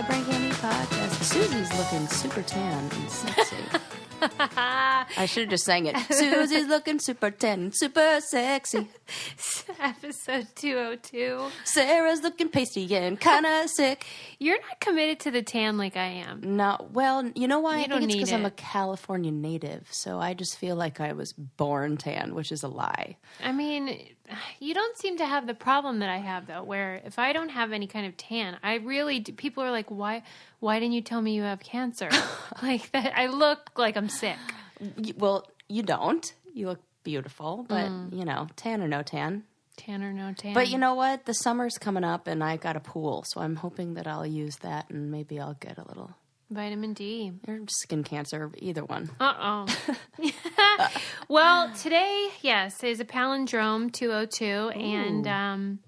the Brain Candy Podcast. Susie's looking super tan and sexy. I should have just sang it. Susie's looking super tan and super sexy. Episode 202. Sarah's looking pasty and kind of sick. You're not committed to the tan like I am. No, well, you know why? You I don't think it's need because I'm it. a California native, so I just feel like I was born tan, which is a lie. I mean, you don't seem to have the problem that I have, though, where if I don't have any kind of tan, I really do. People are like, why didn't you tell me you have cancer? Like that, I look like I'm sick. Well, you don't. You look beautiful, but, you know, tan or no tan. Tan or no tan. But you know what? The summer's coming up, and I got a pool, so I'm hoping that I'll use that, and maybe I'll get a little Vitamin D. or skin cancer, either one. Uh-oh. Well, today, yes, is a palindrome 202, and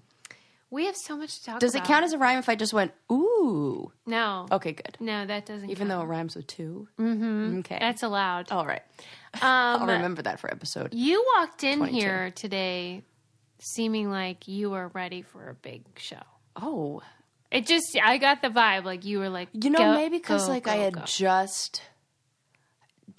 we have so much to talk about. Does it count as a rhyme if I just went, ooh? No. Okay, good. No, that doesn't Even count. though it rhymes with two? Mm-hmm. Okay. That's allowed. All right. I'll remember that for episode. You walked in 22. here today seeming like you were ready for a big show. Oh. I got the vibe like you were like, You know, go, maybe because go, like go, I had go. just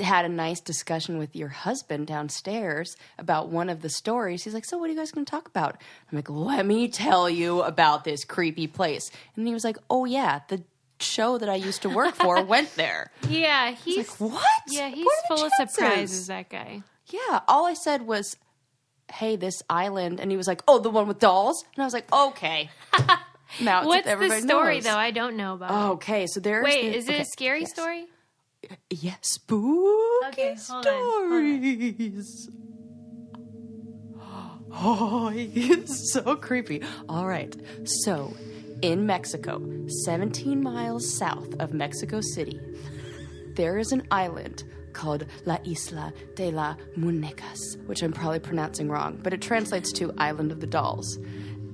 had a nice discussion with your husband downstairs about one of the stories. He's like, so what are you guys going to talk about? I'm like, let me tell you about this creepy place. And he was like, oh yeah, the show that I used to work for went there. Yeah, he's like, what? Yeah, he's What are the full of chances? surprises, that guy. Yeah, all I said was, hey, this island. And he was like, oh, the one with dolls? And I was like, okay. Now What's the everybody story, knows. though? I don't know about Okay, so there's... Wait, is it a okay, scary yes. story? Yes, spooky Okay, hold on. stories. Oh, it's so creepy. All right, so in Mexico, 17 miles south of Mexico City, there is an island called La Isla de la Muñecas, which I'm probably pronouncing wrong, but it translates to Island of the Dolls.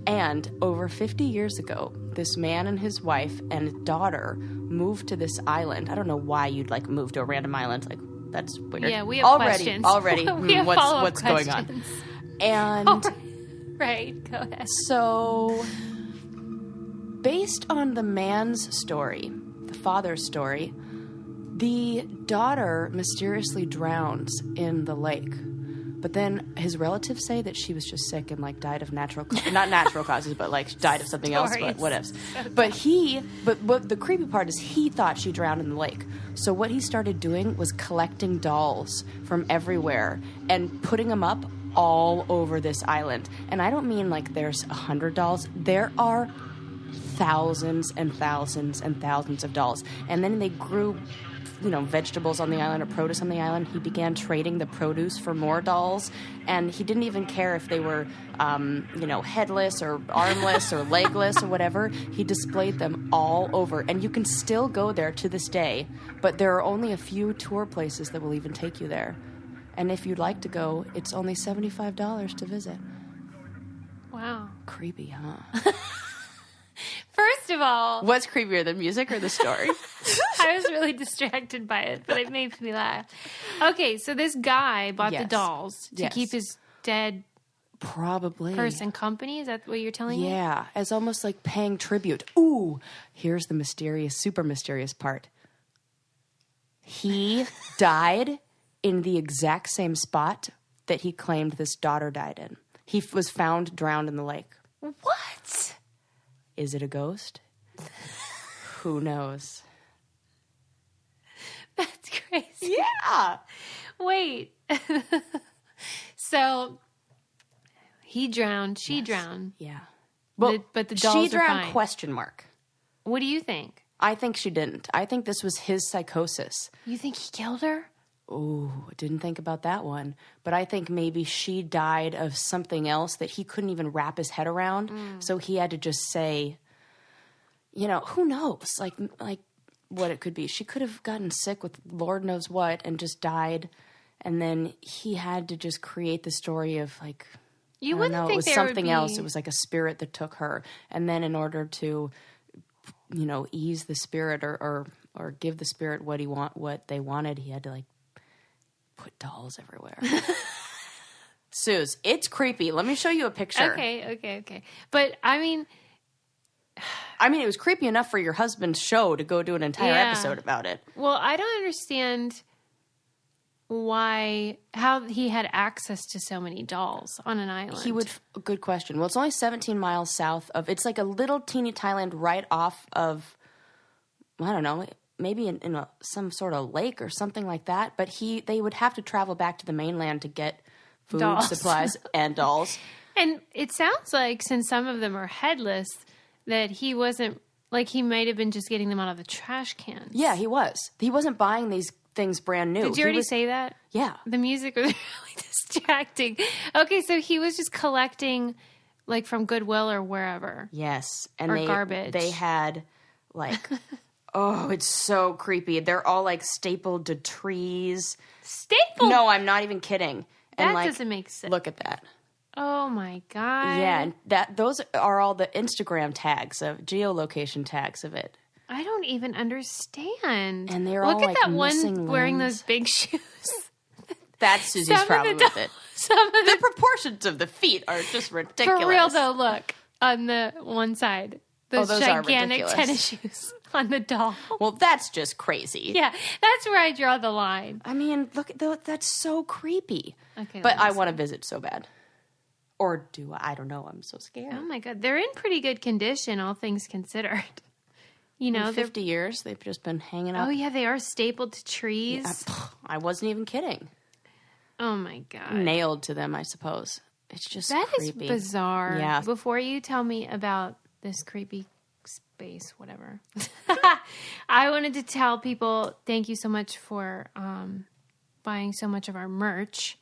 And over 50 years ago, this man and his wife and daughter moved to this island. I don't know why you'd like move to a random island. Like, that's weird. Yeah, we have questions. Already, We have follow-up what's going on? questions. And Right, go ahead. so, based on the man's story, the father's story, the daughter mysteriously drowns in the lake. But then his relatives say that she was just sick and like died of not natural causes, but like died of something else, but whatevs. But what the creepy part is he thought she drowned in the lake. So what he started doing was collecting dolls from everywhere and putting them up all over this island. And I don't mean like there's 100 dolls. There are thousands and thousands and thousands of dolls. And then they grew, vegetables on the island or produce on the island. He began trading the produce for more dolls, and he didn't even care if they were, headless or armless or legless or whatever. He displayed them all over, and you can still go there to this day, but there are only a few tour places that will even take you there. And if you'd like to go, it's only $75 to visit. Wow. Creepy, huh? First of all, What's creepier, the music or the story? I was really distracted by it, but it made me laugh. Okay, so this guy bought the Yes. dolls to Yes. keep his dead Probably. person company. Is that what you're telling me? Yeah, as almost like paying tribute. Ooh, here's the super mysterious part. He died in the exact same spot that he claimed this daughter died in. He was found drowned in the lake. What? Is it a ghost? Who knows? That's crazy. Yeah. Wait. So he drowned. She drowned. Yeah. Well, But the dolls she are drowned, fine. question mark. What do you think? I think she didn't. I think this was his psychosis. You think he killed her? Ooh, didn't think about that one. But I think maybe she died of something else that he couldn't even wrap his head around. So he had to just say, who knows? Like what it could be. She could have gotten sick with Lord knows what and just died. And then he had to just create the story of like, You I don't wouldn't know, think it was there something would be... else. It was like a spirit that took her. And then in order to, ease the spirit or give the spirit what they wanted, he had to like put dolls everywhere. Suze, it's creepy. Let me show you a picture. Okay. But I mean, I mean, it was creepy enough for your husband's show to go do an entire episode about it. Well, I don't understand how he had access to so many dolls on an island. Good question. Well, it's only 17 miles south of, it's like a little teeny island right off of, I don't know, maybe in some sort of lake or something like that. But they would have to travel back to the mainland to get food, supplies, and dolls. And it sounds like, since some of them are headless, that he wasn't, like, he might have been just getting them out of the trash cans. Yeah, he was. He wasn't buying these things brand new. Did you already say that? Yeah. The music was really distracting. Okay, so he was just collecting, like, from Goodwill or wherever. Yes. And garbage. They had, like, oh, it's so creepy. They're all, like, stapled to trees. Stapled? No, I'm not even kidding. That doesn't make sense. Look at that. Oh, my God. Yeah, and those are all the Instagram tags, of geolocation tags of it. I don't even understand. And they're all like Look at that one limbs. wearing those big shoes. That's Susie's problem with it. The proportions of the feet are just ridiculous. For real, though, look on the one side. Those gigantic tennis shoes on the doll. Well, that's just crazy. Yeah, that's where I draw the line. I mean, look, that's so creepy. Okay, but I want to visit so bad. Or do I? I don't know. I'm so scared. Oh, my God. They're in pretty good condition, all things considered. You know, 50 years, they've just been hanging out. Oh, yeah, they are stapled to trees. Yeah, I wasn't even kidding. Oh, my God. Nailed to them, I suppose. It's just creepy. That is bizarre. Yeah. Before you tell me about this creepy space, whatever, I wanted to tell people thank you so much for buying so much of our merch.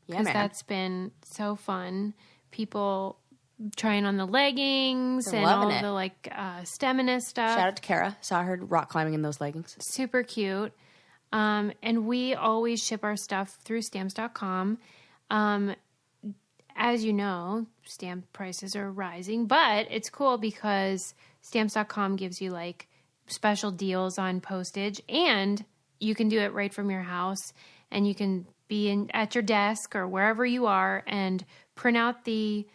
Yeah, because that's been so fun. People trying on the leggings and all the like stamina stuff. Shout out to Kara. Saw her rock climbing in those leggings. Super cute. And we always ship our stuff through Stamps.com. As you know, stamp prices are rising, but it's cool because Stamps.com gives you like special deals on postage, and you can do it right from your house, and you can be at your desk or wherever you are and print out the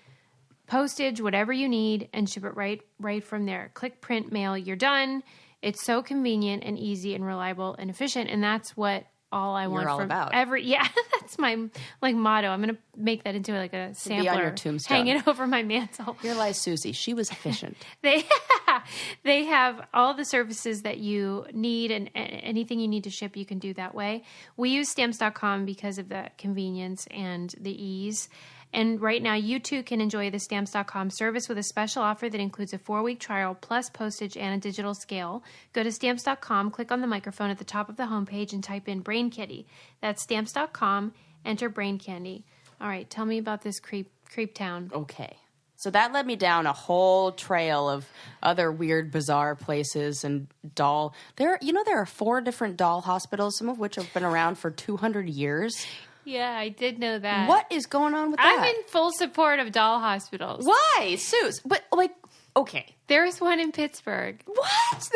postage, whatever you need, and ship it right from there. Click, print, mail, you're done. It's so convenient and easy and reliable and efficient, and that's what all I want from about. That's my like motto. I'm gonna make that into like a sampler, be on your tombstone. hang it over my mantle. Here lies Susie. She was efficient. They have all the services that you need, and anything you need to ship, you can do that way. We use Stamps.com because of the convenience and the ease. And right now, you too can enjoy the Stamps.com service with a special offer that includes a 4-week trial plus postage and a digital scale. Go to Stamps.com, click on the microphone at the top of the homepage, and type in Brain Kitty. That's Stamps.com, enter Brain Candy. All right, tell me about this creep town. Okay. So that led me down a whole trail of other weird, bizarre places and doll. There are 4 different doll hospitals, some of which have been around for 200 years. Yeah, I did know that. What is going on with that? I'm in full support of doll hospitals. Why, Suze? But like, okay, there's one in Pittsburgh. What?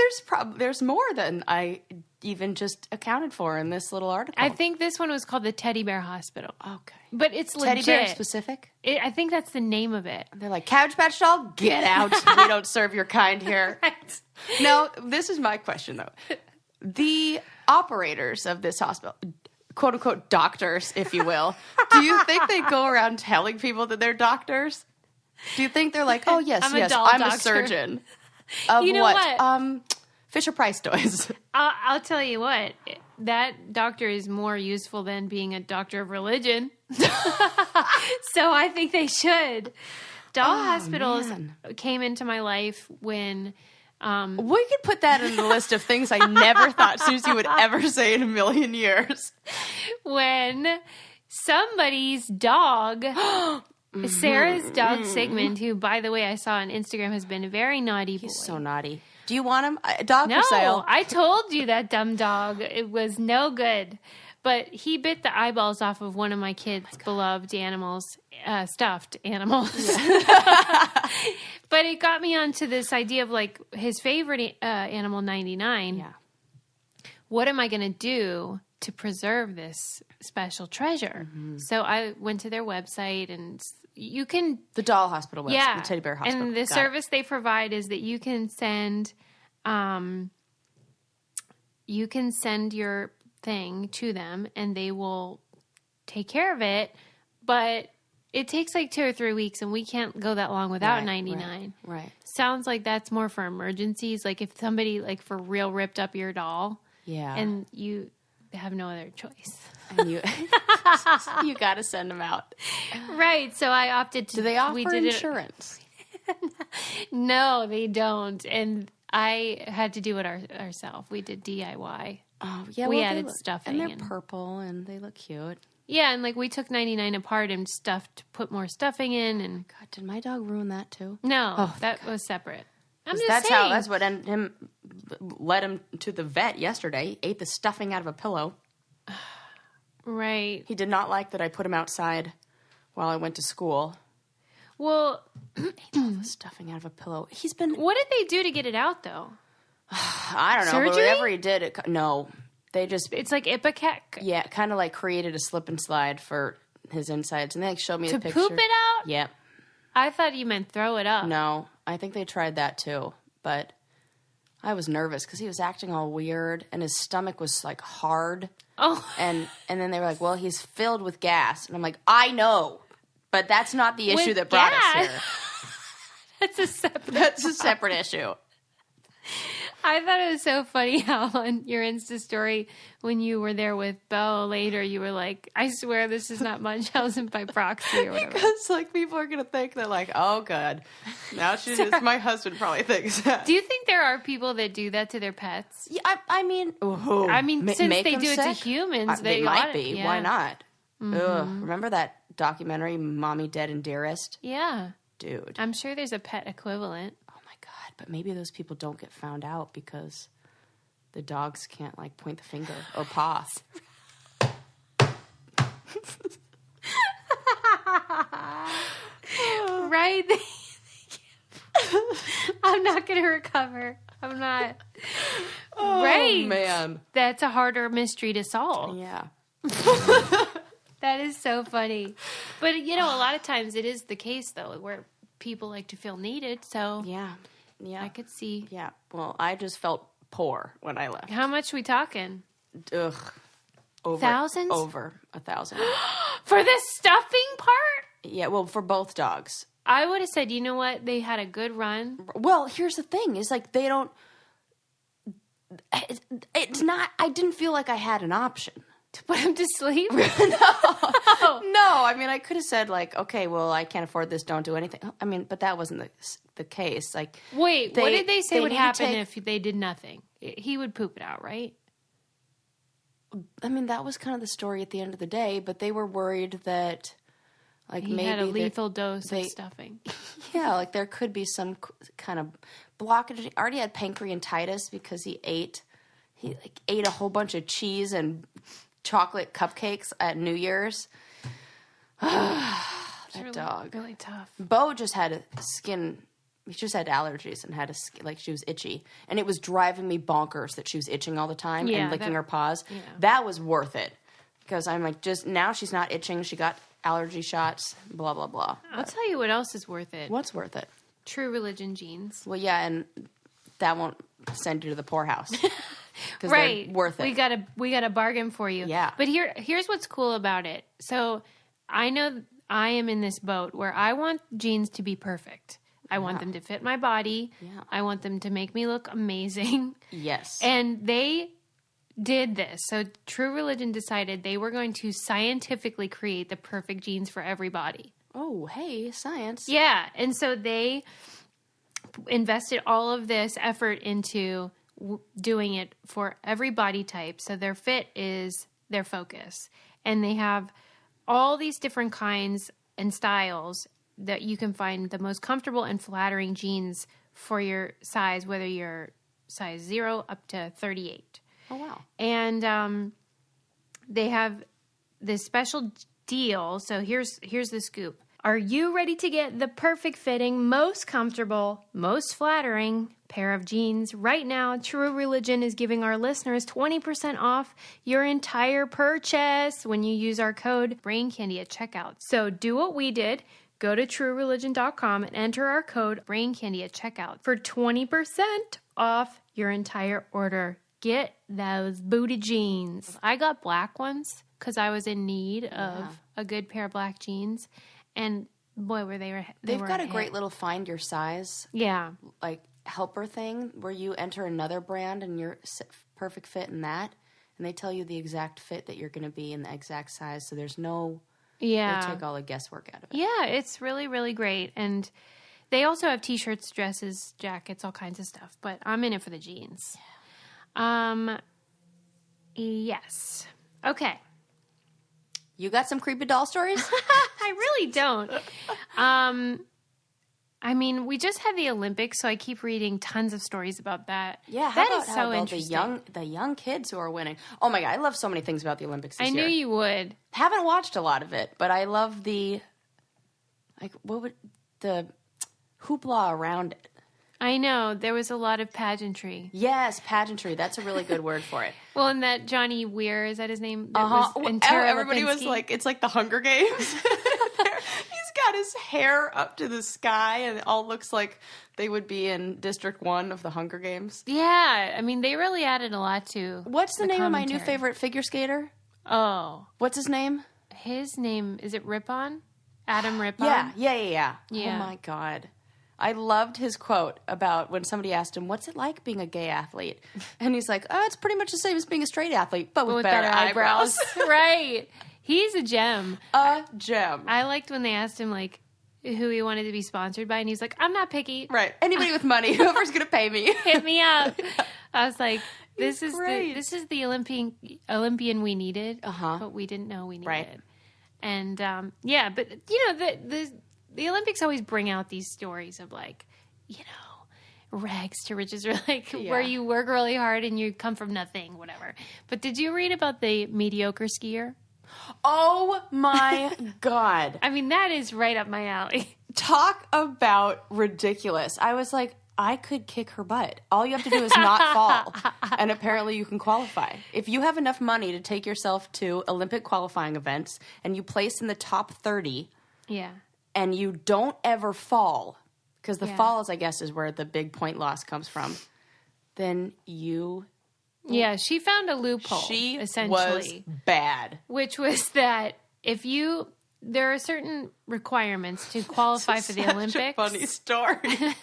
There's more than I even just accounted for in this little article. I think this one was called the Teddy Bear Hospital. Okay, but it's legit. Teddy Bear specific. I think that's the name of it. They're like, Cabbage Patch doll, get out. We don't serve your kind here. Right. Now, this is my question though. The operators of this hospital, quote unquote doctors, if you will, do you think they go around telling people that they're doctors? Do you think they're like, oh yes, I'm a surgeon of you know what? Fisher Price toys. I'll tell you what, that doctor is more useful than being a doctor of religion. So I think they should. Doll hospitals came into my life when we could put that in the list of things I never thought Susie would ever say in a million years. When somebody's dog, Sarah's dog Sigmund, who, by the way, I saw on Instagram has been a very naughty boy. He's so naughty. Do you want him? A dog no, for sale? No, I told you that dumb dog. It was no good. But he bit the eyeballs off of one of my kids' beloved animals, stuffed animals. Yeah. But it got me onto this idea of like his favorite animal, 99. Yeah. What am I going to do to preserve this special treasure. So I went to their website, and you can... The doll hospital website. Yeah. The teddy bear hospital. And the service they provide is that you can send your thing to them, and they will take care of it. But it takes like 2 or 3 weeks, and we can't go that long without 99. Right. Sounds like that's more for emergencies. Like if somebody like for real ripped up your doll, and you have no other choice, and you you got to send them out. Right. So I opted to. Do they offer insurance? No, they don't. And I had to do it ourselves. We did DIY. Oh yeah, we added stuffing, and they're purple and they look cute. Yeah, and like we took 99 apart and put more stuffing in. And God, did my dog ruin that too? No, that was separate. I'm just that's saying. That's what led him to the vet yesterday. He ate the stuffing out of a pillow. Right. He did not like that I put him outside while I went to school. Well, he ate all the stuffing out of a pillow. He's been. What did they do to get it out though? I don't know. Surgery? But whatever he did, no. They just... It's like Ipecac. Yeah, kind of like created a slip and slide for his insides. And they showed me the picture. To poop it out? Yep. I thought you meant throw it up. No, I think they tried that too. But I was nervous because he was acting all weird and his stomach was like hard. Oh. And then they were like, well, he's filled with gas. And I'm like, I know. But that's not the issue that brought us here. That's a separate issue. I thought it was so funny how on your Insta story when you were there with Bo later, you were like, I swear this is not Munchausen by proxy or whatever. Because like people are going to think that like, oh God, now it's my husband probably thinks that. Do you think there are people that do that to their pets? Yeah, I mean, since they do it to humans, they might be. Yeah. Why not? Ugh, remember that documentary, Mommy Dead and Dearest? Yeah. Dude. I'm sure there's a pet equivalent. But maybe those people don't get found out because the dogs can't like point the finger or paw. Right? I'm not going to recover. I'm not. Oh, right. Man. That's a harder mystery to solve. Yeah. That is so funny. But, a lot of times it is the case, though, where people like to feel needed. So, yeah, I could see. Yeah. Well, I just felt poor when I left. How much we talking? Ugh. Thousands? Over 1,000. For the stuffing part? Yeah, well, for both dogs. I would have said, you know what? They had a good run. Well, here's the thing. Is like they don't... It's not... I didn't feel like I had an option. To put him to sleep? No. I mean, I could have said, like, okay, well, I can't afford this, don't do anything. I mean, but that wasn't the case. Like, wait, what did they say would happen if they did nothing? He would poop it out, right? I mean, that was kind of the story at the end of the day, but they were worried that, like, he maybe... had a lethal dose of stuffing. Yeah, like, there could be some kind of blockage. He already had pancreatitis because he ate a whole bunch of cheese and chocolate cupcakes at New Year's. That dog. Really tough. Bo just had he just had allergies and had she was itchy. And it was driving me bonkers that she was itching all the time and licking her paws. Yeah. That was worth it. Because I'm like, now she's not itching. She got allergy shots, blah, blah, blah. I'll tell you what else is worth it. What's worth it? True Religion jeans. Well, yeah, and that won't send you to the poorhouse. Right. They're worth it. We got a bargain for you. Yeah. But here's what's cool about it. So I know I am in this boat where I want jeans to be perfect. I want them to fit my body. Yeah. I want them to make me look amazing. Yes. And they did this. So True Religion decided they were going to scientifically create the perfect jeans for everybody. Oh, hey, science. Yeah. And so they invested all of this effort into doing it for every body type. So their fit is their focus. And they have all these different kinds and styles that you can find the most comfortable and flattering jeans for your size, whether you're size 0 up to 38. Oh, wow. And they have this special deal. So here's the scoop. Are you ready to get the perfect fitting, most comfortable, most flattering pair of jeans? Right now, True Religion is giving our listeners 20% off your entire purchase when you use our code BRAINCANDY at checkout. So do what we did. Go to truereligion.com and enter our code BRAINCANDY at checkout for 20% off your entire order. Get those booty jeans. I got black ones because I was in need of a good pair of black jeans. And boy, They've got a great little find your size, like helper thing where you enter another brand and your perfect fit in that, and they tell you the exact fit that you're going to be in the exact size. So there's no, they take all the guesswork out of it. Yeah, it's really, really great. And they also have t-shirts, dresses, jackets, all kinds of stuff. But I'm in it for the jeans. Yes. Okay. You got some creepy doll stories? I really don't. I mean, we just had the Olympics, so I keep reading tons of stories about that. Yeah, that is so interesting. The young kids who are winning. Oh my God, I love so many things about the Olympics this year. I knew you would. Haven't watched a lot of it, but I love the hoopla around it. I know. There was a lot of pageantry. Yes, pageantry. That's a really good word for it. Well, and that Johnny Weir, is that his name? Everybody was like, it's like the Hunger Games. He's got his hair up to the sky, and it all looks like they would be in District 1 of the Hunger Games. Yeah. I mean, they really added a lot to What's the name commentary. of my new favorite figure skater? Oh. What's his name? His name, is it Rippon? Adam Rippon? Yeah. Oh, my God. I loved his quote about when somebody asked him, what's it like being a gay athlete? And he's like, it's pretty much the same as being a straight athlete, but with better eyebrows. Right. He's a gem. A gem. I liked when they asked him, like, who he wanted to be sponsored by, and he's like, I'm not picky. Right. Anybody with money, whoever's going to pay me. Hit me up. I was like, this is the Olympian we needed, but we didn't know we needed. Right. And, but, you know, the Olympics always bring out these stories of, like, you know, rags to riches, or like where you work really hard and you come from nothing, whatever. But did you read about the mediocre skier? Oh my God. I mean, that is right up my alley. Talk about ridiculous. I was like, I could kick her butt. All you have to do is not fall. And apparently you can qualify. If you have enough money to take yourself to Olympic qualifying events and you place in the top 30. Yeah. And you don't ever fall, because the falls, I guess, is where the big point loss comes from, then you... Yeah, she found a loophole, she essentially. Was bad. Which was that if you... There are certain requirements to qualify for the Olympics. Such a funny story.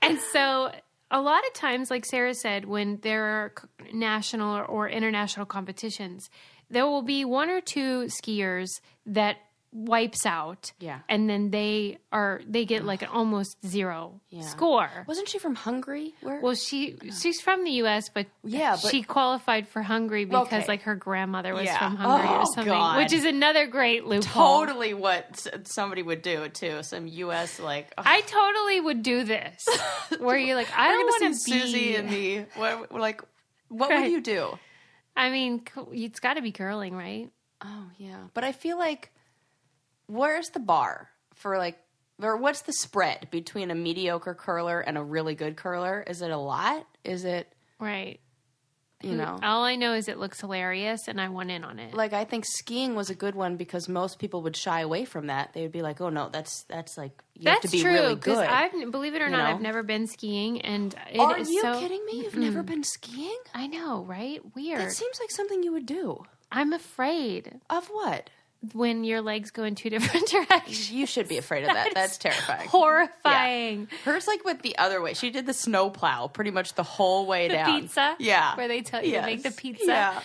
And so a lot of times, like Sarah said, when there are national or international competitions, there will be one or two skiers that wipes out, and then they get like an almost zero score. Wasn't she from Hungary? Well, she's from the U.S., but she qualified for Hungary because like her grandmother was from Hungary or something, which is another great loophole. Totally what somebody would do too. Some U.S. like I totally would do this, where you're like, I don't want to be Susie in the what would you do? I mean, it's got to be curling, right? Oh yeah, but I feel like. Where's the bar for or what's the spread between a mediocre curler and a really good curler? Is it a lot? Is it right? You know, all I know is it looks hilarious, and I went in on it. Like I think skiing was a good one because most people would shy away from that. They would be like, "Oh no, that's like you have to be really good." I've believe it or not, I've never been skiing, and are you kidding me? You've never been skiing? I know, right? Weird. That seems like something you would do. I'm afraid of what. When your legs go in two different directions. You should be afraid of that. That's terrifying. Horrifying. Yeah. Hers went the other way. She did the snow plow pretty much the whole way down. The pizza? Yeah. Where they tell you to make the pizza.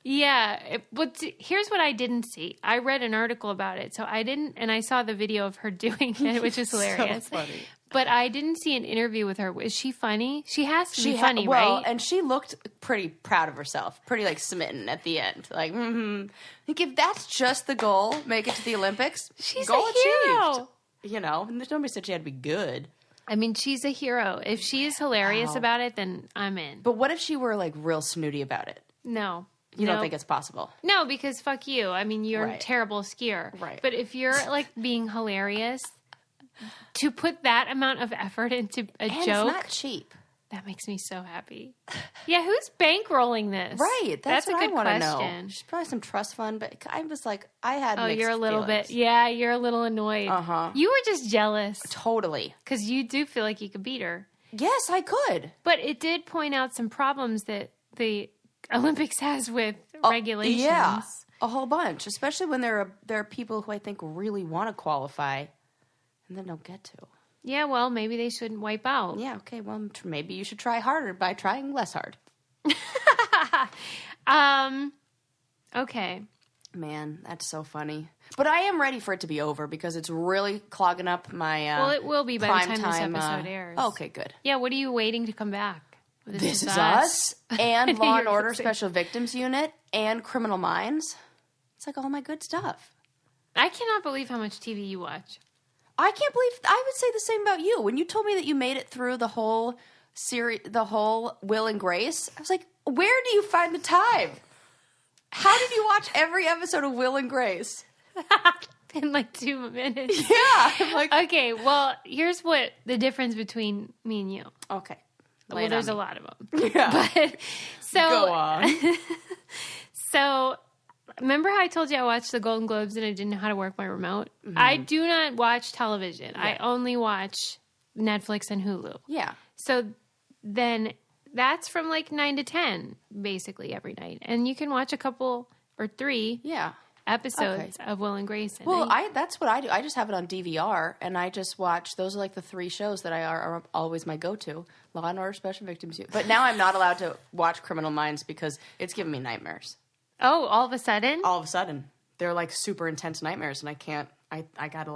Yeah. But here's what I didn't see. I read an article about it, so I didn't, and I saw the video of her doing it, which is hilarious. So funny. But I didn't see an interview with her. Is she funny? She has to be funny, right? And she looked pretty proud of herself, pretty smitten at the end. Like, I think if that's just the goal, make it to the Olympics, she's goal a hero. Achieved. You know, and nobody said she had to be good. I mean, she's a hero. If she is hilarious about it, then I'm in. But what if she were real snooty about it? No. You don't think it's possible? No, because fuck you. I mean, you're Right. a terrible skier. Right. But if you're like being hilarious, to put that amount of effort into a And joke, it's not cheap. that makes me so happy. Yeah, who's bankrolling this? Right. That's a what good I want to question. know. There's probably some trust fund, but I was like, I had Oh, mixed you're a little feelings. bit. Yeah, you're a little annoyed. Uh-huh. You were just jealous Totally. because you do feel like you could beat her. Yes, I could. But it did point out some problems that the Olympics has with regulations. Yeah, a whole bunch, especially when there are people who I think really want to qualify and then don't get to. Yeah, well, maybe they shouldn't wipe out. Yeah, okay, well, maybe you should try harder by trying less hard. Okay. Man, that's so funny. But I am ready for it to be over because it's really clogging up my Well, it will be by the time this primetime, episode airs. Okay, good. Yeah, what are you waiting to come back? This is Us and Law and You're Order gonna say- Special Victims Unit and Criminal Minds. It's like all my good stuff. I cannot believe how much TV you watch. I can't believe I would say the same about you. When you told me that you made it through the whole series, the whole Will and Grace, I was like, where do you find the time? How did you watch every episode of Will and Grace? In like 2 minutes. Yeah. I'm like, Okay, well, here's what the difference between me and you. okay. Well, there's a lot of them. Yeah. But, so, Go on. So, remember how I told you I watched the Golden Globes and I didn't know how to work my remote? I do not watch television. I only watch Netflix and Hulu. Yeah. So then that's from like 9 to 10, basically, every night. And you can watch a couple or 3 Yeah. episodes of Will and Grace. And Well, that's what I do. I just have it on DVR, and I just watch. Those are like the 3 shows that are always my go-to. Law and Order Special Victims Unit. But now I'm not allowed to watch Criminal Minds because it's giving me nightmares. oh, all of a sudden? All of a sudden, they're like super intense nightmares, and I can't. I gotta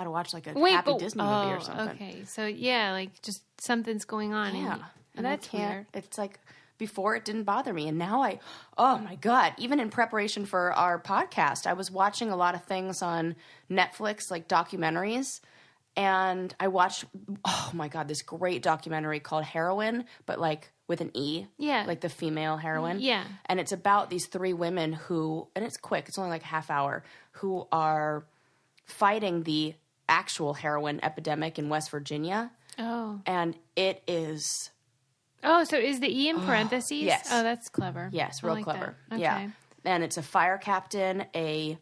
watch like a happy Disney movie or something. Okay, so yeah, like just something's going on. Yeah, and I that's can't. weird. It's like before it didn't bother me, and now oh my god! Even in preparation for our podcast, I was watching a lot of things on Netflix, like documentaries, and I watched oh my god, this great documentary called Heroin, but like with an E, Yeah. like the female heroine, Yeah. and it's about these 3 women who, and it's quick, it's only like a half hour, who are fighting the actual heroin epidemic in West Virginia, Oh. and it is. Oh, so is the E in parentheses? yes. Oh, that's clever. Yes, I real like clever. that. Okay. Yeah. And it's a fire captain, a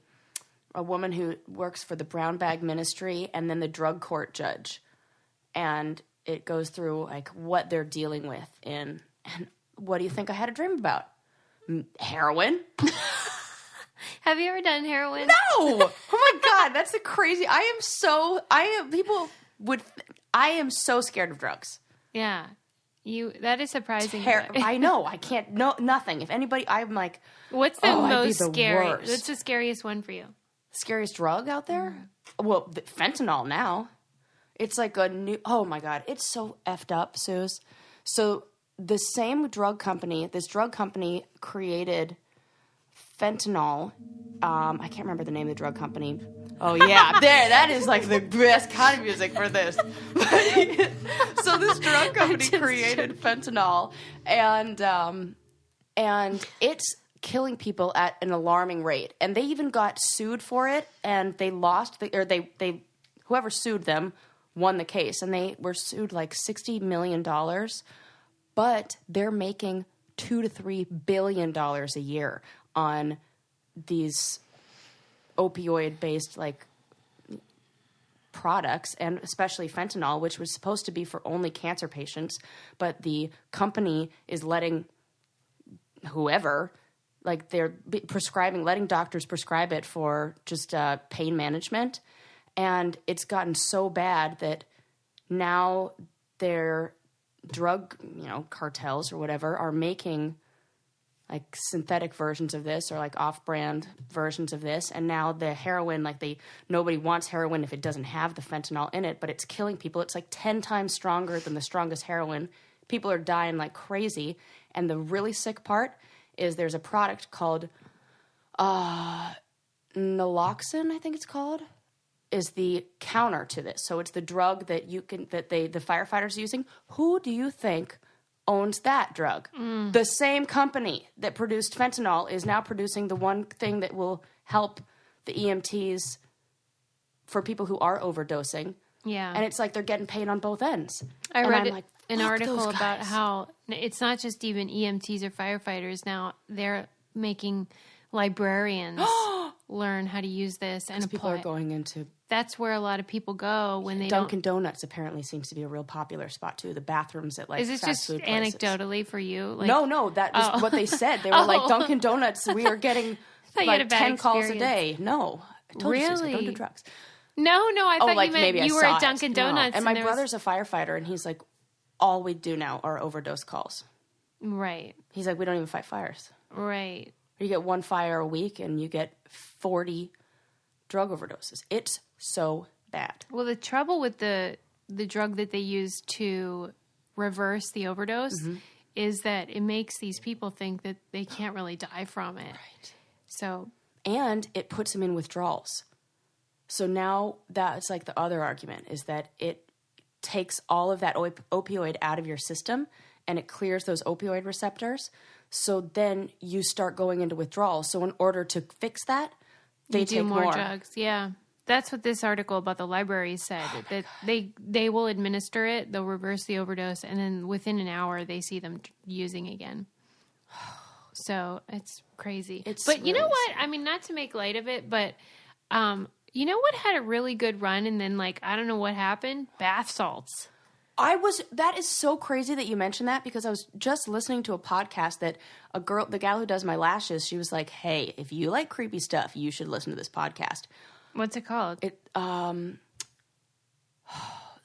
woman who works for the Brown Bag Ministry, and then the drug court judge. And it goes through like what they're dealing with and what do you think I had a dream about? Heroin? Have you ever done heroin? No! Oh my god, that's the crazy. I am so scared of drugs. Yeah. That is surprising. I know. I can't. No, nothing. If anybody, I'm like, What's the I'd be most the scary? worst. What's the scariest one for you? scariest drug out there? Well, fentanyl now. It's like a new... Oh, my God. It's so effed up, Suze. So the same drug company... This drug company created fentanyl. I can't remember the name of the drug company. Oh, yeah. There. That is like the best kind of music for this. So this drug company created fentanyl. And it's killing people at an alarming rate. And they even got sued for it. And they lost... whoever sued them won the case. And they were sued like $60 million. But they're making $2 to $3 billion a year on these opioid-based like products, and especially fentanyl, which was supposed to be for only cancer patients, but the company is letting whoever, like they're letting doctors prescribe it for just pain management, and it's gotten so bad that now their drug, cartels or whatever are making like synthetic versions of this or like off-brand versions of this. And now the heroin, nobody wants heroin if it doesn't have the fentanyl in it, but it's killing people. It's like 10 times stronger than the strongest heroin. People are dying like crazy. And the really sick part is there's a product called Naloxone, I think it's called, is the counter to this. So it's the drug that the firefighters are using. Who do you think owns that drug. The same company that produced fentanyl is now producing the one thing that will help the EMTs for people who are overdosing. Yeah. And it's like they're getting paid on both ends. I and read I'm like, an fuck article those about guys. how it's not just even EMTs or firefighters now. They're making librarians learn how to use this and people apply. are going into That's where a lot of people go when they Dunkin' Donuts apparently seems to be a real popular spot too. The bathrooms at like Is it fast just food places. anecdotally for you? Like, No, that was what they said. They were like, Dunkin' Donuts, we are getting thought you had like a bad 10 calls a experience. day. No. I told you, Susie, don't Really? do drugs. No, I thought like you meant maybe I you were saw at it. Dunkin' No. Donuts. And my there was- brother's a firefighter, and he's like, all we do now are overdose calls. Right. He's like, we don't even fight fires. Right. You get one fire a week, and you get 40 drug overdoses. It's so bad. Well, the trouble with the drug that they use to reverse the overdose is that it makes these people think that they can't really die from it. Right. So, And it puts them in withdrawals. So now that's like the other argument is that it takes all of that opioid out of your system and it clears those opioid receptors. So then you start going into withdrawal. So in order to fix that, they you take do more drugs. Yeah. That's what this article about the library said, that they will administer it, they'll reverse the overdose, and then within an hour they see them using again. So it's crazy. But you know what? I mean, not to make light of it, but you know what had a really good run and then like, I don't know what happened? Bath salts. That is so crazy that you mentioned that because I was just listening to a podcast that the gal who does my lashes, she was like, hey, if you like creepy stuff, you should listen to this podcast. What's it called?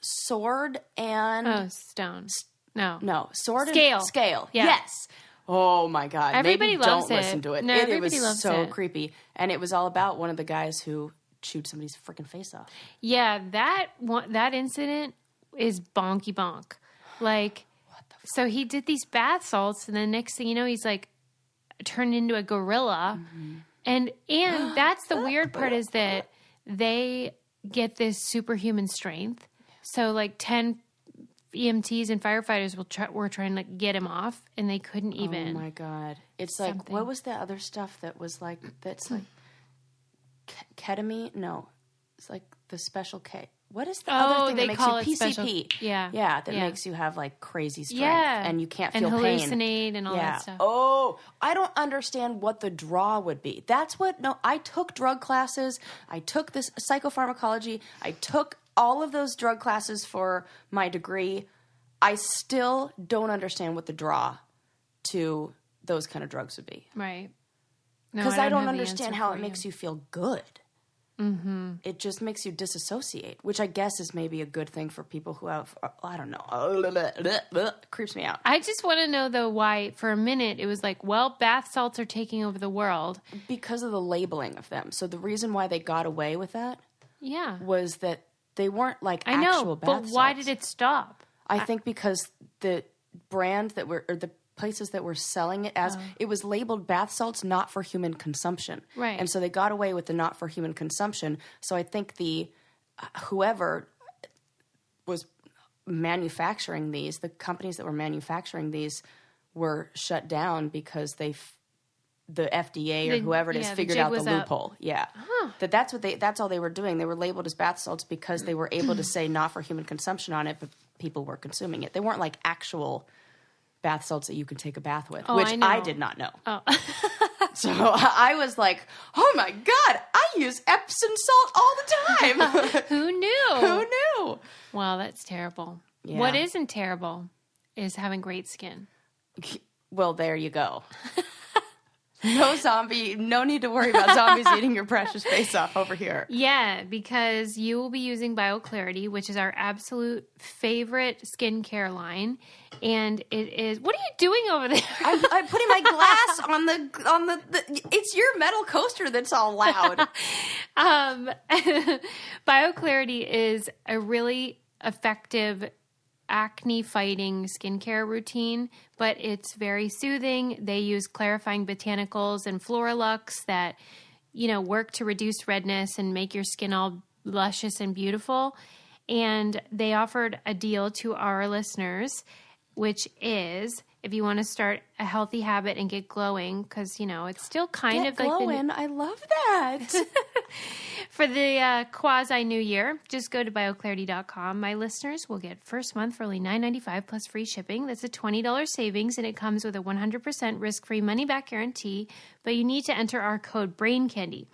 Sword and... Stone. No. No, Sword Scale. and... Scale. Yeah. Yes. Oh, my God. Everybody Maybe loves don't it. listen to it. No, It everybody was loves so it. creepy. And it was all about one of the guys who chewed somebody's freaking face off. Yeah, that incident is bonky bonk. Like, so he did these bath salts, and then next thing you know, he's like turned into a gorilla. And that's the weird part is that they get this superhuman strength. So like 10 EMTs and firefighters were trying to get him off, and they couldn't even. Oh my God! It's like what was the other stuff that was like that's like ketamine? No, it's like the special K. What is the other thing that makes call you it special- PCP? Yeah. that makes you have like crazy strength, Yeah. and you can't and feel pain. hallucinate and all that stuff. Oh, I don't understand what the draw would be. That's what. No, I took drug classes. I took this psychopharmacology. I took all of those drug classes for my degree. I still don't understand what the draw to those kind of drugs would be. Right. No, Because I don't have the understand answer how for it makes you feel good. Mm-hmm. It just makes you disassociate, which I guess is maybe a good thing for people who have, I don't know, creeps me out. I just want to know, though, why for a minute it was like, well, bath salts are taking over the world. Because of the labeling of them. So the reason why they got away with that Yeah. was that they weren't like I actual know, bath but salts. why did it stop? I think because the brand that were, or the places that were selling it as, it was labeled bath salts not for human consumption. Right. And so they got away with the not for human consumption. So I think whoever was manufacturing these, the companies that were manufacturing these were shut down because the FDA or whoever it is the figured jig out the was up. loophole. Yeah. That's all they were doing. They were labeled as bath salts because they were able to say not for human consumption on it, but people were consuming it. They weren't like actual bath salts that you can take a bath with, which I know. I did not know. Oh. So I was like, oh my God, I use Epsom salt all the time. Who knew? Who knew? Wow, that's terrible. Yeah. What isn't terrible is having great skin. Well, there you go. No need to worry about zombies eating your precious face off over here. Yeah, because you will be using BioClarity, which is our absolute favorite skincare line. And it is... What are you doing over there? I'm putting my glass on the it's your metal coaster that's all loud. BioClarity is a really effective acne fighting skincare routine, but it's very soothing. They use clarifying botanicals and Floralux that, work to reduce redness and make your skin all luscious and beautiful. And they offered a deal to our listeners. which is if you want to start a healthy habit and get glowing, because, it's still kind of like glowing. I love that. for the quasi-new year, just go to bioclarity.com. My listeners will get first month for only $9.95 plus free shipping. That's a $20 savings, and it comes with a 100% risk-free money-back guarantee, but you need to enter our code BRAINCANDY.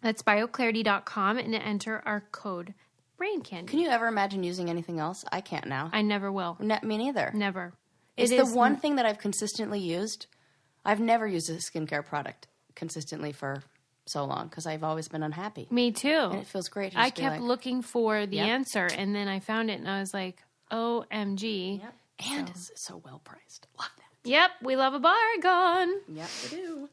That's bioclarity.com and enter our code BRAINCANDY. Can you ever imagine using anything else? I can't now. I never will. Me neither. Never. It's the one thing that I've consistently used. I've never used a skincare product consistently for so long because I've always been unhappy. Me too. And it feels great. I kept looking for the answer, and then I found it, and I was like, OMG. Yep. And it's so well priced. Love that. Yep. We love a bargain. Yep, we do.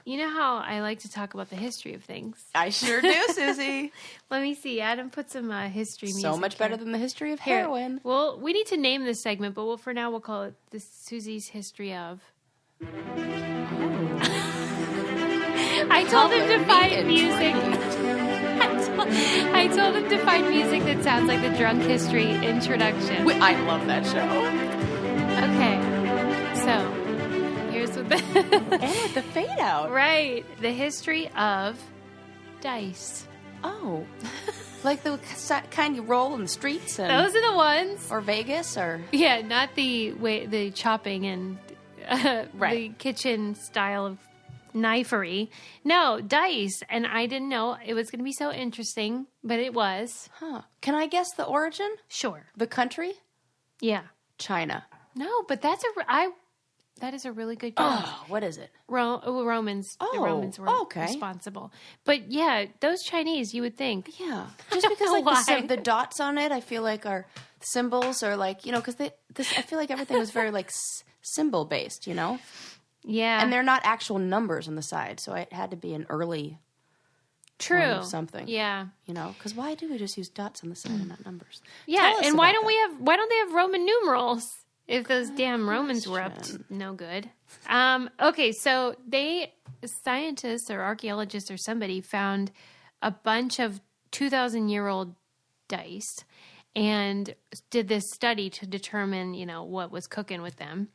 You know how I like to talk about the history of things? I sure do, Susie. Let me see. Adam put some history music. So much better than the history of heroin. Well, we need to name this segment, but for now we'll call it the Susie's History of. I told him to find music. I told him to find music that sounds like the Drunk History introduction. I love that show. Okay, so here's what and with the fade out. Right, the history of dice. Oh, like the kind you roll in the streets. And, those are the ones. Or Vegas, or not the chopping and the kitchen style of knifery. No, dice. And I didn't know it was going to be so interesting, but it was. Huh. Can I guess the origin? Sure. The country? Yeah. China. No, but that is a really good guess. Oh, what is it? Romans. Oh, the Romans were responsible. But yeah, those Chinese, you would think. Yeah. Just because like the dots on it, I feel like are symbols, or like, because I feel like everything was very like symbol based, Yeah. And they're not actual numbers on the side, so it had to be an early form of something. Yeah. Because why do we just use dots on the side and not numbers? Yeah, and why don't they have Roman numerals if those damn Romans were up to no good? Okay, so scientists or archaeologists or somebody found a bunch of 2,000-year-old dice and did this study to determine, what was cooking with them.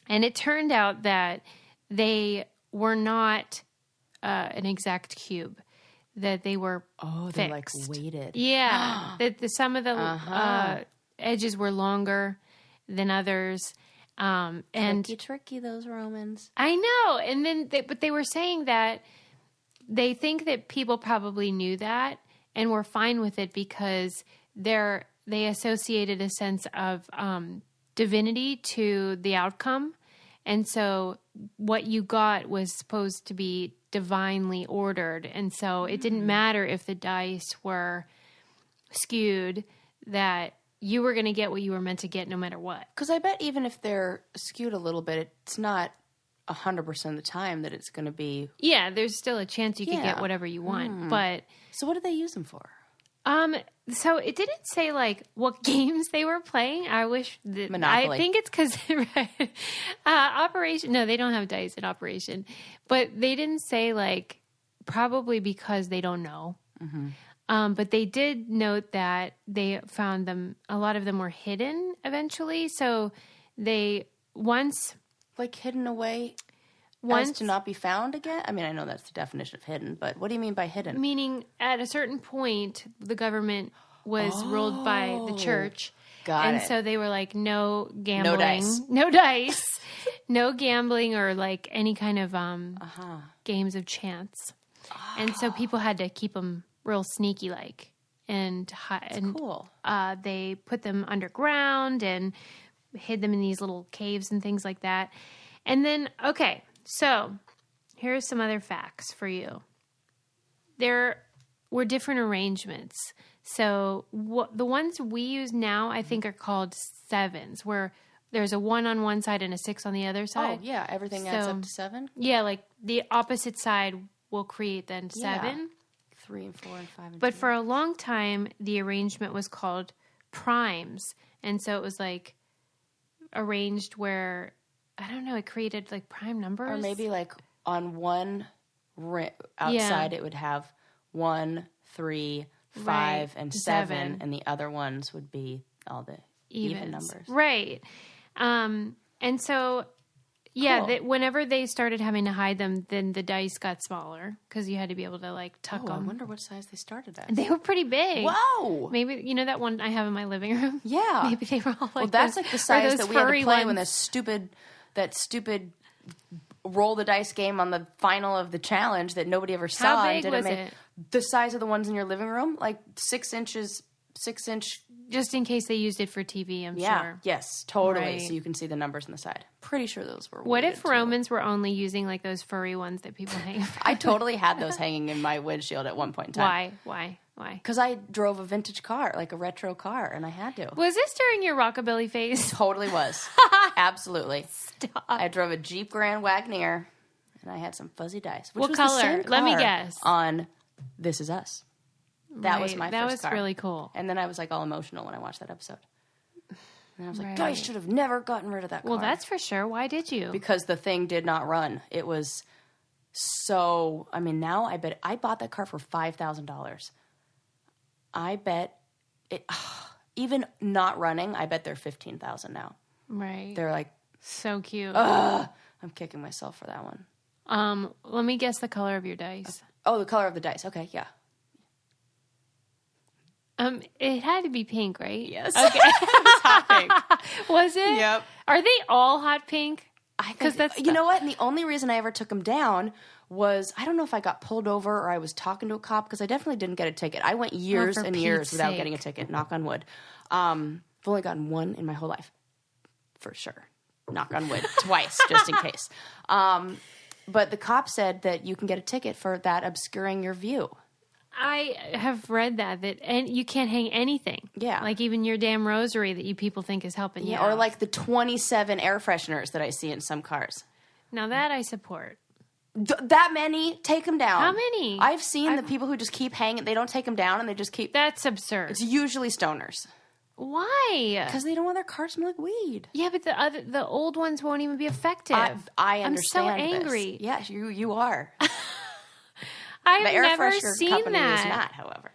And it turned out that they were not an exact cube, that they were they're like weighted. Yeah, that some of the edges were longer than others. And tricky, those Romans. I know. And then, but they were saying that they think that people probably knew that and were fine with it because they associated a sense of divinity to the outcome. And so what you got was supposed to be divinely ordered. And so it didn't matter if the dice were skewed, that you were going to get what you were meant to get no matter what. Because I bet even if they're skewed a little bit, it's not 100% of the time that it's going to be... Yeah, there's still a chance you could get whatever you want. But so what do they use them for? So it didn't say like what games they were playing. I wish that Monopoly. I think it's because Operation. No, they don't have dice in Operation, but they didn't say like probably because they don't know. Mm-hmm. But they did note that they found them. A lot of them were hidden eventually. So they once hidden away. As to not be found again? I mean, I know that's the definition of hidden, but what do you mean by hidden? Meaning, at a certain point, the government was ruled by the church. And so they were like, no gambling. No dice. No gambling or like any kind of games of chance. And so people had to keep them real sneaky like. And cool. They put them underground and hid them in these little caves and things like that. And then, okay... So, here's some other facts for you. There were different arrangements. So, the ones we use now, I think, are called sevens, where there's a 1 on one side and a 6 on the other side. Oh, yeah. Everything adds up to 7? Yeah, like the opposite side will create then 7. Yeah. 3 and 4 and 5 and But 2. for a long time, the arrangement was called primes. And so it was like arranged where... I don't know. It created like prime numbers, or maybe like on one outside it would have 1, 3, 5, and 7, and the other ones would be all the even numbers. Right. And so, yeah, Cool. whenever they started having to hide them, then the dice got smaller because you had to be able to like tuck I them. wonder what size they started at. They were pretty big. Whoa! Maybe, you know that one I have in my living room? Yeah. Maybe they were all like well, that's those, like the size those that we had to furry play ones. when that stupid roll the dice game on the final of the challenge that nobody ever saw. How and big was it? The size of the ones in your living room, like 6 inch. Just in case they used it for TV, I'm Yeah. sure. Yes, totally. Right. So you can see the numbers on the side. Pretty sure those were. What if weighted, too. Romans were only using like those furry ones that people hang? I totally had those hanging in my windshield at one point in time. Why? Because I drove a vintage car, like a retro car, and I had to. Was this during your rockabilly phase? Totally was. Absolutely. Stop. I drove a Jeep Grand Wagoneer, and I had some fuzzy dice. Which What was color? The same Let me car guess. On This Is Us. That was Right. my That first was car. really cool. And then I was like all emotional when I watched that episode. And I was like, Right. guys should have never gotten rid of that car. Well, that's for sure. Why did you? because the thing did not run. It was so. I mean, now I bet I bought that car for $5,000. I bet it, even not running. I bet they're $15,000 now. Right. They're like, So cute. I'm kicking myself for that one. Let me guess the color of your dice. Oh, the color of the dice. Okay, yeah. It had to be pink, right? Yes. Okay. Hot pink. Was it? Yep. Are they all hot pink? Because that's you know what? And the only reason I ever took them down was I don't know if I got pulled over or I was talking to a cop because I definitely didn't get a ticket. I went years for and years Pete's without sake. getting a ticket. Knock on wood. I've only gotten one in my whole life, for sure. Knock on wood, twice just in case. But the cop said that you can get a ticket for that obscuring your view. I have read that and you can't hang anything. Yeah. Like even your damn rosary that you people think is helping you. Yeah, or out. like the 27 air fresheners that I see in some cars. Now that I support. That many, take them down. How many? I've seen the people who just keep hanging. They don't take them down, and they just keep. That's absurd. It's usually stoners Why? because they don't want their car to smell like weed. Yeah, but the old ones won't even be effective. I understand. I'm so angry. This. Yes, you are. I've The air never freshener seen company that. is not, however.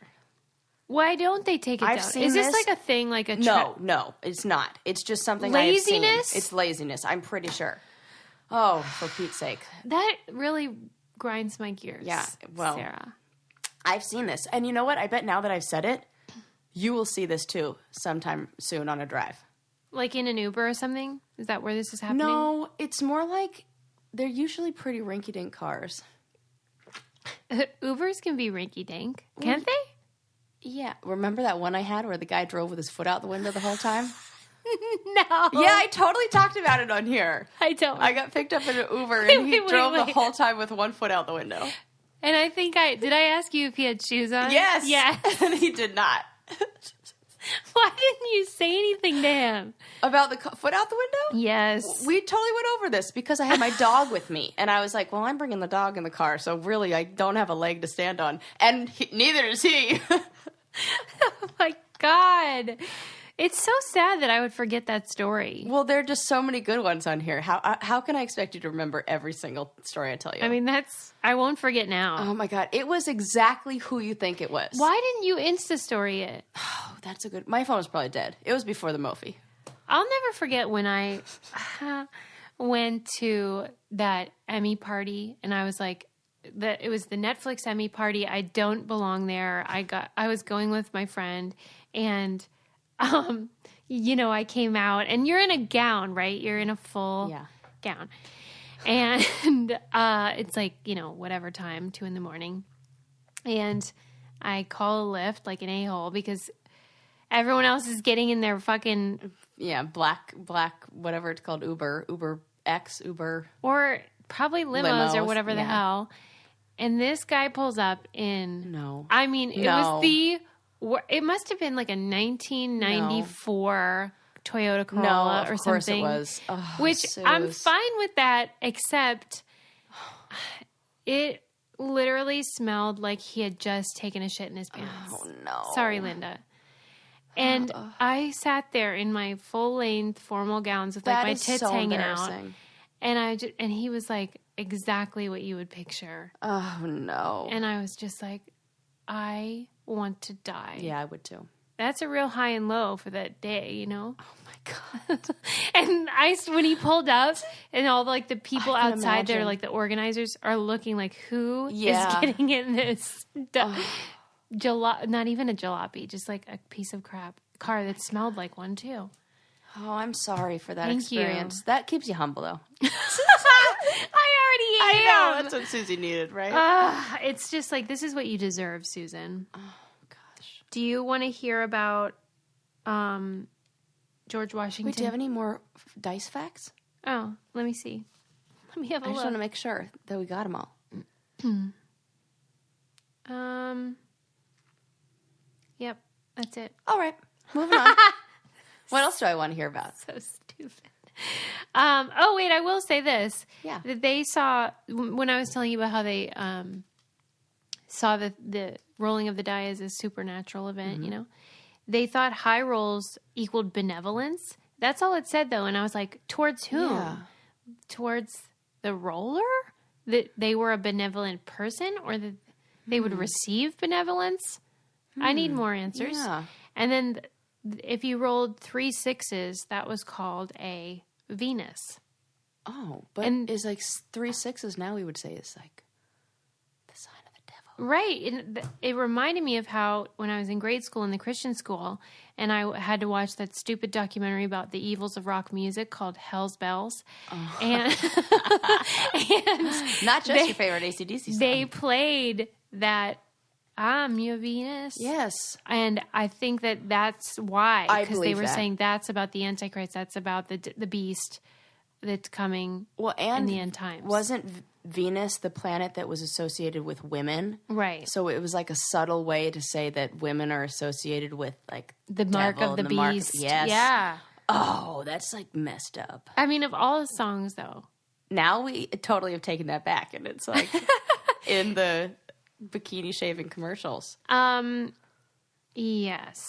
Why don't they take it I've down? seen Is this this. like a thing, like a No, it's not. It's just something I've Laziness? seen. It's laziness. I'm pretty sure. Oh, for Pete's sake. That really grinds my gears. Yeah, well, Sarah. I've seen this. And you know what? I bet now that I've said it, you will see this too sometime soon on a drive. Like in an Uber or something? Is that where this is happening? No, it's more like they're usually pretty rinky-dink cars. Ubers can be rinky-dink, can't they? Yeah. Remember that one I had where the guy drove with his foot out the window the whole time? No. Yeah, I totally talked about it on here. I don't. I got picked up in an Uber and he Wait, drove the wait. whole time with one foot out the window. And I think did I ask you if he had shoes on? Yes. Yes. And he did not. Why didn't you say anything to him? About the foot out the window? Yes. We totally went over this because I had my dog with me. And I was like, well, I'm bringing the dog in the car, so really I don't have a leg to stand on. And neither does he. Oh my God. It's so sad that I would forget that story. Well, there are just so many good ones on here. How can I expect you to remember every single story I tell you? I mean, I won't forget now. Oh my God. It was exactly who you think it was. Why didn't you Insta story it? Oh, that's a good... My phone was probably dead. It was before the Mophie. I'll never forget when I went to that Emmy party and I was like, it was the Netflix Emmy party. I don't belong there. I was going with my friend and, I came out and you're in a gown, right? You're in a full gown. And it's like, whatever time, 2 a.m. And I call a Lyft like an a-hole because everyone else is getting in their fucking... Yeah, black, whatever it's called, Uber X, Uber... Or probably limos or whatever the yeah. hell. And this guy pulls up in... No. I mean, it was it must have been like a 1994 Toyota Corolla or something. No, of course it was. Oh, which Suze. I'm fine with that, except it literally smelled like he had just taken a shit in his pants. Oh, no. Sorry, Linda. And I sat there in my full-length formal gowns with like my tits so hanging out. embarrassing. And and he was like exactly what you would picture. Oh, no. And I was just like, I want to die. Yeah, I would too. that's a real high and low for that day, you know? Oh my God. And when he pulled up and all like the people I can outside there, imagine. like the organizers are looking like, who Yeah. is getting in this not even a jalopy, just like a piece of crap car that smelled like one too. Oh, I'm sorry for that Thank you. experience. That keeps you humble, though. I already am. That's what Susie needed, right? It's just like, this is what you deserve, Susan. Oh, gosh. Do you want to hear about George Washington? Wait, do you have any more dice facts? Oh, let me see. Let me have a I just look. want to make sure that we got them all. Yep, that's it. All right, moving on. What else do I want to hear about? So stupid. Oh, wait, I will say this. Yeah. That they saw, when I was telling you about how they saw the rolling of the die as a supernatural event, you know, they thought high rolls equaled benevolence. That's all it said, though. And I was like, towards whom? Yeah. Towards the roller? That they were a benevolent person, or that they would receive benevolence? I need more answers. Yeah. And then if you rolled 3 6s, that was called a Venus. Oh, but is like 3 6s now we would say is like the sign of the devil. Right. And it reminded me of how when I was in grade school in the Christian school and I had to watch that stupid documentary about the evils of rock music called Hell's Bells. Oh. And not just your favorite AC/DC song. They played that I'm your Venus. Yes. And I think that that's why. Because they were that. saying that's about the Antichrist. That's about the beast that's coming in the end times. Wasn't Venus the planet that was associated with women? Right. So it was like a subtle way to say that women are associated with like the mark devil of the and beast. Yes. Yeah. Oh, that's like messed up. I mean, of all the songs, though. Now we totally have taken that back, and it's like in the bikini shaving commercials. Yes.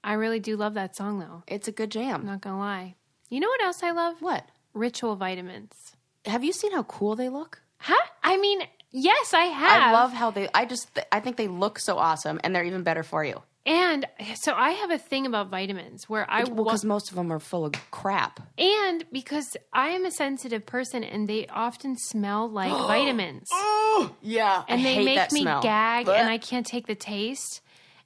I really do love that song, though. It's a good jam. I'm not going to lie. You know what else I love? What? Ritual vitamins. Have you seen how cool they look? Huh? I mean, yes, I have. I love how I think they look so awesome, and they're even better for you. And so I have a thing about vitamins where because most of them are full of crap. And because I am a sensitive person and they often smell like vitamins. Oh, yeah. And they make me gag Blech. and I can't take the taste.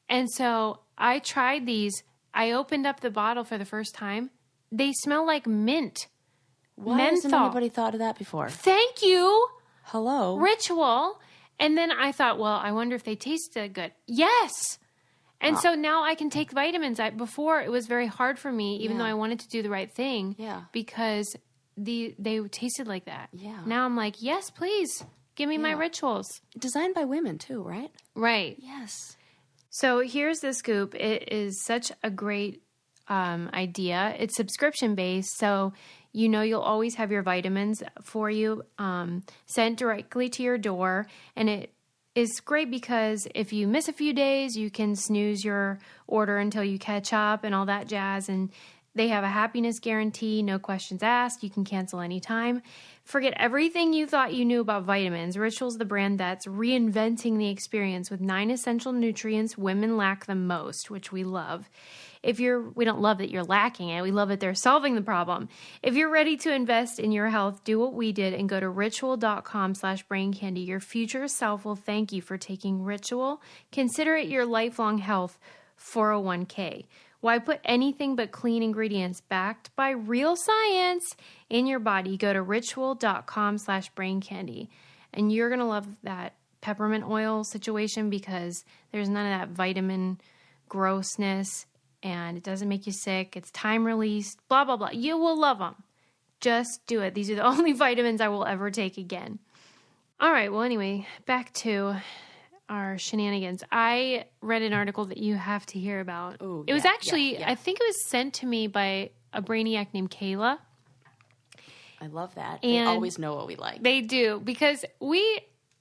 And so I tried these. I opened up the bottle for the first time. They smell like mint. Why hasn't anybody thought of that before? Thank you. Hello. Ritual. And then I thought, well, I wonder if they taste good. Yes. And so now I can take vitamins. Before it was very hard for me, even though I wanted to do the right thing. Yeah. Because they tasted like that. Yeah. Now I'm like, yes, please. Give me my rituals. Designed by women too, right? Right. Yes. So here's the scoop. It is such a great idea. It's subscription based. So you'll always have your vitamins for you sent directly to your door. And it is great because if you miss a few days, you can snooze your order until you catch up and all that jazz. And they have a happiness guarantee, no questions asked. You can cancel anytime. Forget everything you thought you knew about vitamins. Ritual's the brand that's reinventing the experience with 9 essential nutrients women lack the most, which we love. We don't love that you're lacking it. We love that they're solving the problem. If you're ready to invest in your health, do what we did and go to ritual.com/braincandy. Your future self will thank you for taking Ritual. Consider it your lifelong health 401k. Why put anything but clean ingredients backed by real science in your body? Go to ritual.com/braincandy. And you're going to love that peppermint oil situation because there's none of that vitamin grossness. And it doesn't make you sick. It's time released, blah, blah, blah. You will love them. Just do it. These are the only vitamins I will ever take again. All right. Well, anyway, back to our shenanigans. I read an article that you have to hear about. Ooh, it was actually, I think it was sent to me by a brainiac named Kayla. I love that. They always know what we like. They do because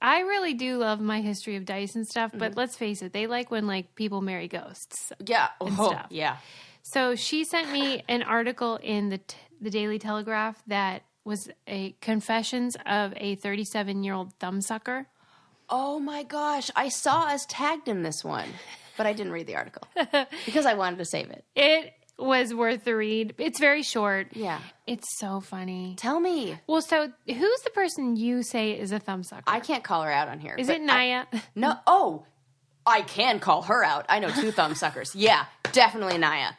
I really do love my history of dice and stuff, but let's face it, they like when people marry ghosts. Yeah. And stuff. Yeah. So she sent me an article in the Daily Telegraph that was a confessions of a 37-year-old thumbsucker. Oh my gosh. I saw us tagged in this one. but I didn't read the article because I wanted to save it. It was worth the read. It's very short. Yeah. It's so funny. Tell me. Well, so who's the person you say is a thumbsucker? I can't call her out on here. Is it Naya? No. Oh, I can call her out. I know 2 thumbsuckers. Yeah, definitely Naya.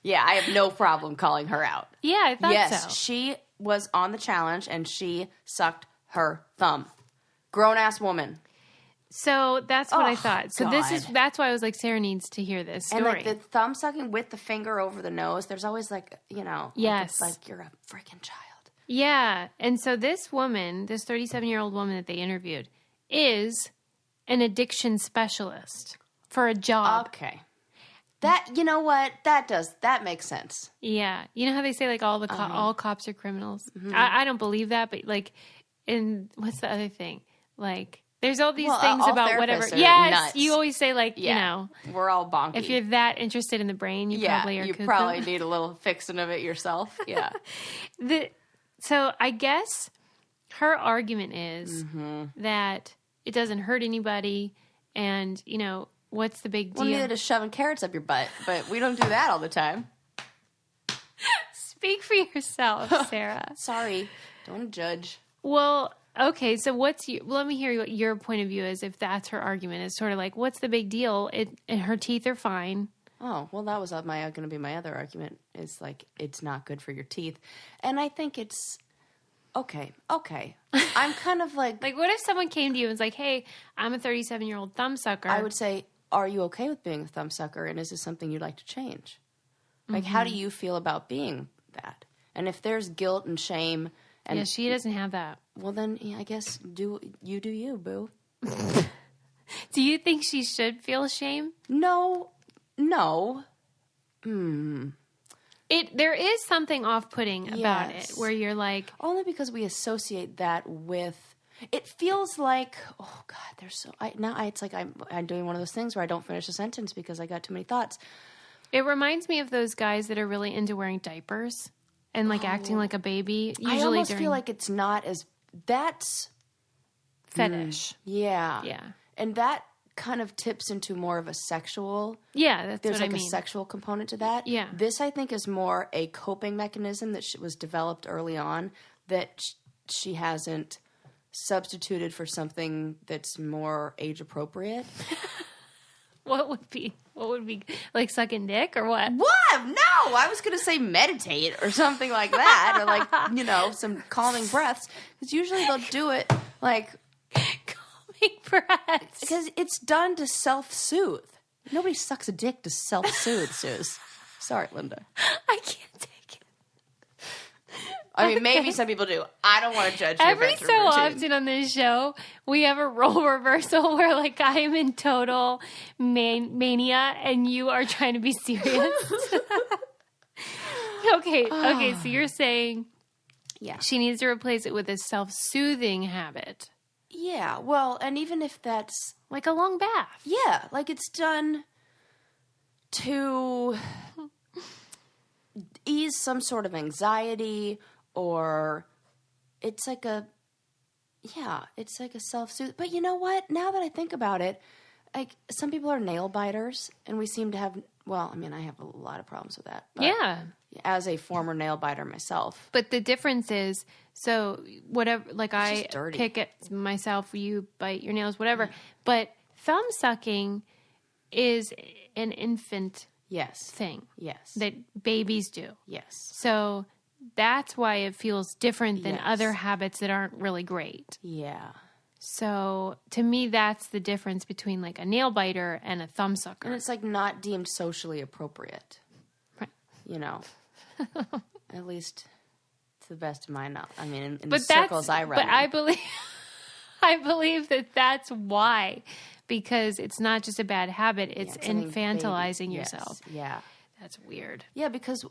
Yeah, I have no problem calling her out. Yeah, I thought so. Yes, she was on the challenge and she sucked her thumb. Grown-ass woman. So that's what I thought. So God. that's why I was like, Sarah needs to hear this story. And like the thumb sucking with the finger over the nose, there's always like, Yes. like you're a freaking child. Yeah. And so this woman, this 37-year-old woman that they interviewed, is an addiction specialist for a job. Okay. That, you know what? That makes sense. Yeah. You know how they say like all cops are criminals? Mm-hmm. I don't believe that, but like, what's the other thing? Like, there's all these things all about whatever. therapists are Yes, nuts. you always say like, we're all bonky. if you're that interested in the brain, you probably are. You cuckoo. probably need a little fixing of it yourself. Yeah. So I guess her argument is that it doesn't hurt anybody, and what's the big deal? Well, neither does shoving carrots up your butt, but we don't do that all the time. Speak for yourself, Sarah. Sorry, don't judge. Well, okay, so let me hear what your point of view is if that's her argument. It's sort of like, what's the big deal? And her teeth are fine. Oh, well, that was going to be my other argument. It's like, it's not good for your teeth. And I think it's, okay. I'm kind of like... Like, what if someone came to you and was like, hey, I'm a 37-year-old thumbsucker. I would say, are you okay with being a thumbsucker? And is this something you'd like to change? Like, how do you feel about being that? And if there's guilt and shame... Yeah, she doesn't have that. Well, then, I guess do you, boo. Do you think she should feel shame? No. There is something off-putting about it, where you're like... Only because we associate that with... It feels like, oh, God, there's so... it's like I'm doing one of those things where I don't finish a sentence because I got too many thoughts. It reminds me of those guys that are really into wearing diapers. And, like, acting like a baby. Usually I almost feel like it's not as... That's... Fetish. Yeah. Yeah. And that kind of tips into more of a sexual... Yeah, that's There's what like I mean. a sexual component to that. Yeah. This, I think, is more a coping mechanism that was developed early on that she hasn't substituted for something that's more age-appropriate. What would be like sucking dick or what? What? No, I was going to say meditate or something like that, or like, some calming breaths. Because usually they'll do it like calming breaths. Because it's done to self-soothe. Nobody sucks a dick to self-soothe, Suze. Sorry, Linda. I can't take it. I mean, maybe some people do. I don't want to judge your Every bedroom so routine. often on this show, we have a role reversal where, like, I am in total mania and you are trying to be serious. Okay, so you're saying she needs to replace it with a self-soothing habit. Yeah, well, and even if that's... Like a long bath. Yeah, like it's done to ease some sort of anxiety, or it's like a self-soothe. But you know what? Now that I think about it, like some people are nail biters, and we seem to have, well, I mean, I have a lot of problems with that. But yeah. As a former nail biter myself. But the difference is, so whatever, like I dirty. pick it myself, you bite your nails, whatever. But thumb sucking is an infant thing. Yes. That babies do. Yes. So that's why it feels different than other habits that aren't really great. Yeah. So to me, that's the difference between like a nail biter and a thumb sucker. And it's like not deemed socially appropriate. Right. At least to the best of my knowledge. I mean, in the circles I run. But I believe that that's why, because it's not just a bad habit; it's infantilizing yourself. Yeah, that's weird. Yeah, because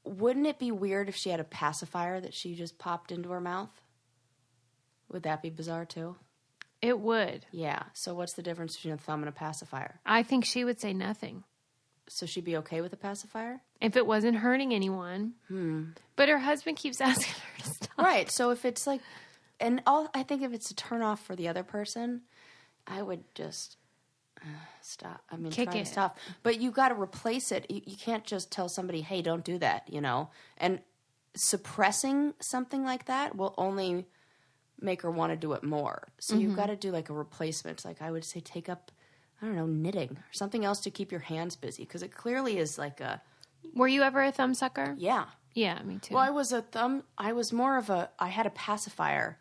wouldn't it be weird if she had a pacifier that she just popped into her mouth? Would that be bizarre too? It would. Yeah. So what's the difference between a thumb and a pacifier? I think she would say nothing. So she'd be okay with a pacifier? If it wasn't hurting anyone. But her husband keeps asking her to stop. Right. So if it's like, I think if it's a turn off for the other person, I would just stop. I mean, Kick try it. to stop. But you got to replace it. You can't just tell somebody, hey, don't do that, you know? And suppressing something like that will only make her want to do it more. So you've got to do like a replacement. Like I would say take up, I don't know, knitting or something else to keep your hands busy. Because it clearly is like a... Were you ever a thumbsucker? Yeah. Yeah, me too. Well, I had a pacifier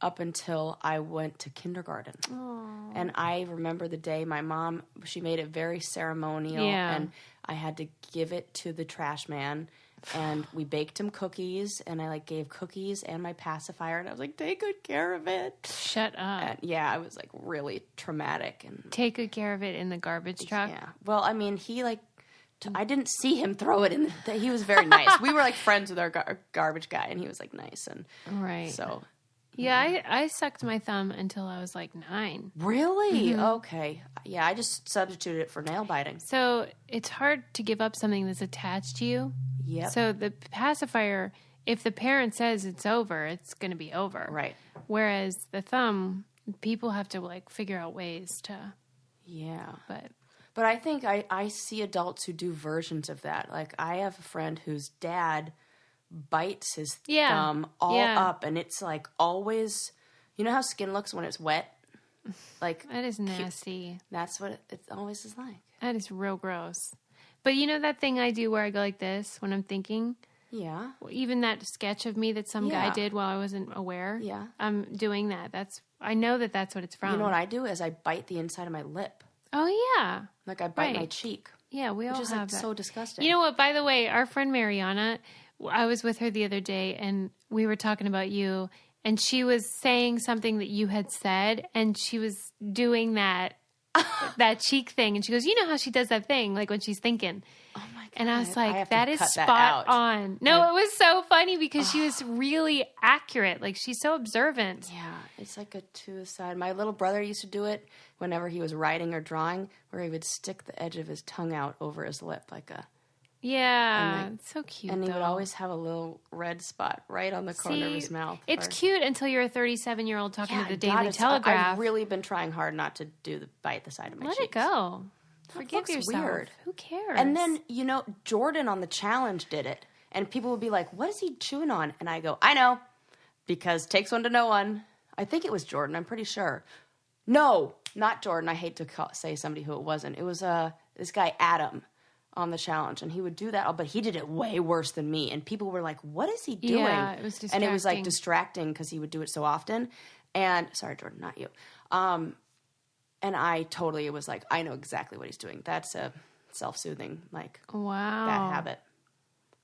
up until I went to kindergarten. Aww. And I remember the day my mom, she made it very ceremonial. Yeah. And I had to give it to the trash man. And we baked him cookies. And I like gave cookies and my pacifier. And I was like, take good care of it. Shut up. And yeah, it was like really traumatic. And Take good care of it in the garbage truck. yeah. Well, I mean, he like... I didn't see him throw it in. He was very nice. We were like friends with our garbage guy, and he was like nice. And Right. so, Yeah, I sucked my thumb until I was like 9. really? Okay. Yeah, I just substituted it for nail biting. So it's hard to give up something that's attached to you. Yep. So the pacifier, if the parent says it's over, it's going to be over. Right. Whereas the thumb, people have to like figure out ways to, Yeah. but I think I see adults who do versions of that. Like I have a friend whose dad bites his thumb all up, and it's like always. You know how skin looks when it's wet? Like that is nasty. That's what it always is like. That is real gross. But you know that thing I do where I go like this when I'm thinking? Yeah. Even that sketch of me that some guy did while I wasn't aware. Yeah. I'm doing that. I know that's what it's from. You know what I do is I bite the inside of my lip. Oh, yeah. Like I bite my Right. cheek. Yeah, we all Which is have like that. so disgusting. You know what? By the way, our friend Mariana, I was with her the other day and we were talking about you and she was saying something that you had said and she was doing that cheek thing. And she goes, you know how she does that thing, like when she's thinking. Oh my God. And I was I like, have to that is cut that spot out. on. No, it was so funny because she was really accurate. Like she's so observant. Yeah, it's like a two-side. My little brother used to do it whenever he was writing or drawing, where he would stick the edge of his tongue out over his lip like a... Yeah, it's so cute. And he would though. always have a little red spot right on the corner of his mouth. It's cute until you're a 37-year-old talking to the God, Daily Telegraph. I've really been trying hard not to do the bite the side of my Let cheeks. it go. Forgive looks yourself. weird. Who cares? And then, you know, Jordan on the challenge did it. And people would be like, what is he chewing on? And I go, I know. Because takes one to know one. I think it was Jordan. I'm pretty sure. No, not Jordan. I hate to say somebody who it wasn't. It was this guy, Adam, on the challenge. And he would do that. But he did it way worse than me. And people were like, what is he doing? Yeah, it was distracting. And it was like distracting because he would do it so often. And, sorry, Jordan, not you. And I totally was like, I know exactly what he's doing. That's a self-soothing, like, wow. that habit.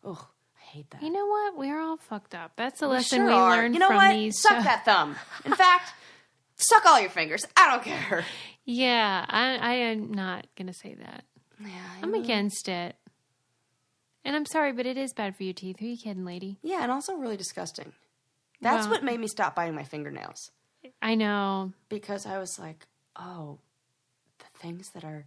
Ugh, I hate that. You know what? We're all fucked up. That's the We lesson sure we are. learned You know from what? these. Suck that thumb. In fact, suck all your fingers. I don't care. Yeah, I am not going to say that. Yeah, I'm against it. And I'm sorry, but it is bad for your teeth. Who are you kidding, lady? Yeah, and also really disgusting. That's Well- what made me stop biting my fingernails. I know. Because I was like, oh, the things that are,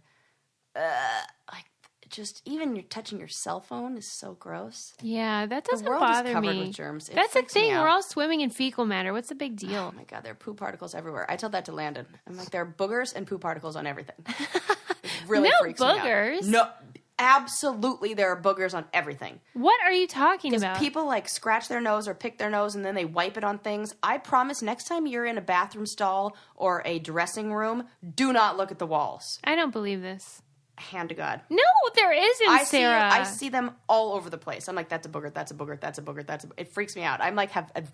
like, just even you're touching your cell phone is so gross. Yeah, that The doesn't world bother is covered me. with germs. It That's the freaks me thing. out. We're all swimming in fecal matter. What's the big deal? Oh my God, there are poo particles everywhere. I tell that to Landon. I'm like, there are boogers and poo particles on everything. It really No freaks me out. boogers. No, absolutely there are boogers on everything. What are you talking Because about? people like scratch their nose or pick their nose and then they wipe it on things. I promise next time you're in a bathroom stall or a dressing room, do not look at the walls. I don't believe this. Hand to God. No, there isn't, Sarah. I see them all over the place. I'm like, that's a booger, that's a booger, that's a booger, it freaks me out. I'm like, have a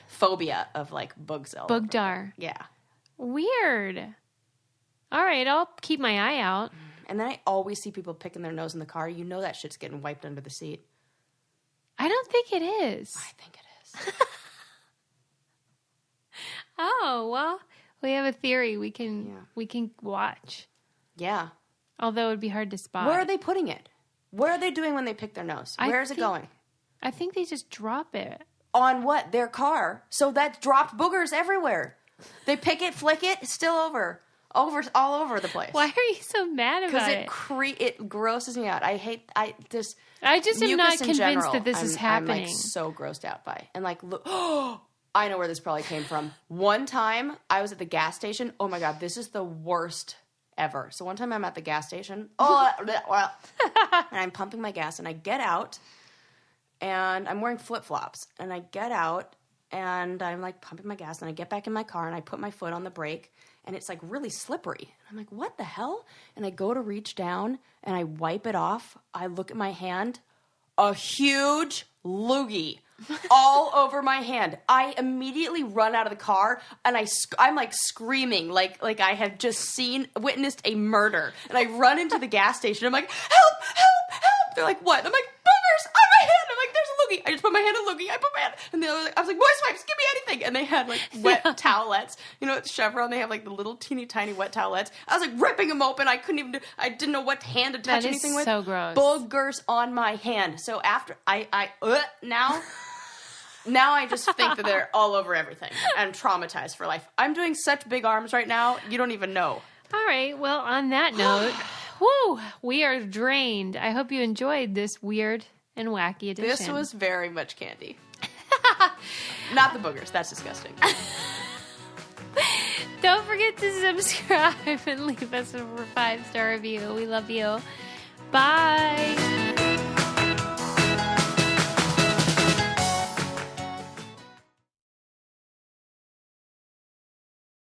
phobia of like bugs. Bugdar. Yeah. Weird. All right, I'll keep my eye out. And then I always see people picking their nose in the car. You know that shit's getting wiped under the seat. I don't think it is. I think it is. Oh, well, we have a theory. We can watch. Yeah. Although it would be hard to spot. Where are they putting it? What are they doing when they pick their nose? Where is it going? I think they just drop it. On what? Their car. So that dropped boogers everywhere. They pick it, flick it, it's still all over the place. Why are you so mad about it? Because it grosses me out. I just am not mucus in convinced general, that this is happening. I'm like so grossed out by. And like, look, I know where this probably came from. One time I was at the gas station. Oh my God, this is the worst ever. So one time I'm at the gas station, and I'm pumping my gas, and I get out, and I'm wearing flip-flops, and I get out, and I'm like pumping my gas, and I get back in my car, and I put my foot on the brake, and it's like really slippery. And I'm like, what the hell? And I go to reach down, and I wipe it off. I look at my hand, a huge loogie all over my hand. I immediately run out of the car, and I'm like screaming, like I have just witnessed a murder. And I run into the gas station. I'm like, help, help, help. They're like, what? I'm like, boogers on my hand. I'm like, there's a loogie. I just put my hand in a loogie. I put my hand. And I was like, moist wipes, give me anything. And they had like wet towelettes. You know, at Chevron, they have like the little teeny tiny wet towelettes. I was like ripping them open. I didn't know what hand to touch anything with. So gross. Boogers on my hand. So after now I just think that they're all over everything. I'm traumatized for life. I'm doing such big arms right now, you don't even know. All right. Well, on that note, whoo, we are drained. I hope you enjoyed this weird and wacky edition. This was very much candy. Not the boogers. That's disgusting. Don't forget to subscribe and leave us a 5-star review. We love you. Bye.